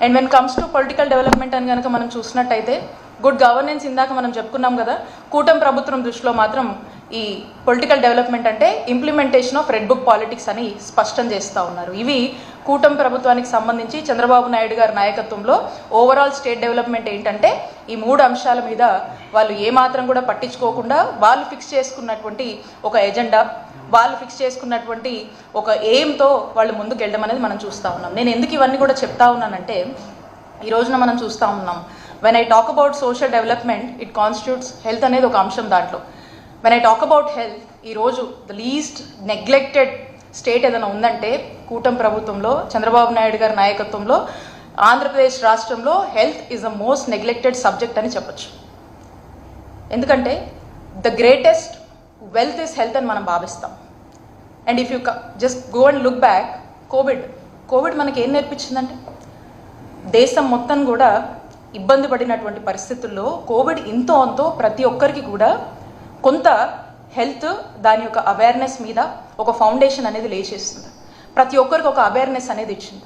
And when comes to political development అని కనుక మనం చూసినట్టయితే గుడ్ గవర్నెన్స్ ఇందాక మనం చెప్పుకున్నాం కదా, కూటమి ప్రభుత్వం దృష్టిలో మాత్రం ఈ పొలిటికల్ డెవలప్మెంట్ అంటే implementation of red book politics అని స్పష్టం చేస్తూ ఉన్నారు. ఇవి కూటమి ప్రభుత్వానికి సంబంధించి చంద్రబాబు నాయుడు గారి నాయకత్వంలో ఓవరాల్ స్టేట్ డెవలప్మెంట్ ఏంటంటే ఈ 3 అంశాల మీద వాళ్ళు ఏమాత్రం కూడా పట్టించుకోకుండా వాళ్ళు ఫిక్స్ చేసుకున్నటువంటి ఒక ఎజెండా, వాళ్ళు ఫిక్స్ చేసుకున్నటువంటి ఒక ఎయిమ్తో వాళ్ళు ముందుకు వెళ్ళడం అనేది మనం చూస్తూ ఉన్నాం. నేను ఎందుకు ఇవన్నీ కూడా చెప్తా ఉన్నానంటే ఈ రోజున మనం చూస్తూ ఉన్నాం, when I talk about social development it constitutes health అనేది ఒక అంశం. దాంట్లో when I talk about health, ఈరోజు ద లీస్ట్ నెగ్లెక్టెడ్ స్టేట్ ఏదైనా ఉందంటే కూటమి ప్రభుత్వంలో చంద్రబాబు నాయుడు గారి నాయకత్వంలో ఆంధ్రప్రదేశ్ రాష్ట్రంలో health is the most neglected subject అని చెప్పచ్చు. ఎందుకంటే the greatest wealth is health అని మనం భావిస్తాం. And if you just go and look back, Covid మనకి ఏం నేర్పించిందంటే దేశం మొత్తం కూడా ఇబ్బంది పడినటువంటి పరిస్థితుల్లో కోవిడ్ ఇంతో అంతో ప్రతి ఒక్కరికి కూడా కొంత హెల్త్ దాని యొక్క అవేర్నెస్ మీద ఒక ఫౌండేషన్ అనేది లేచేస్తుంది. ప్రతి ఒక్కరికి ఒక అవేర్నెస్ అనేది ఇచ్చింది.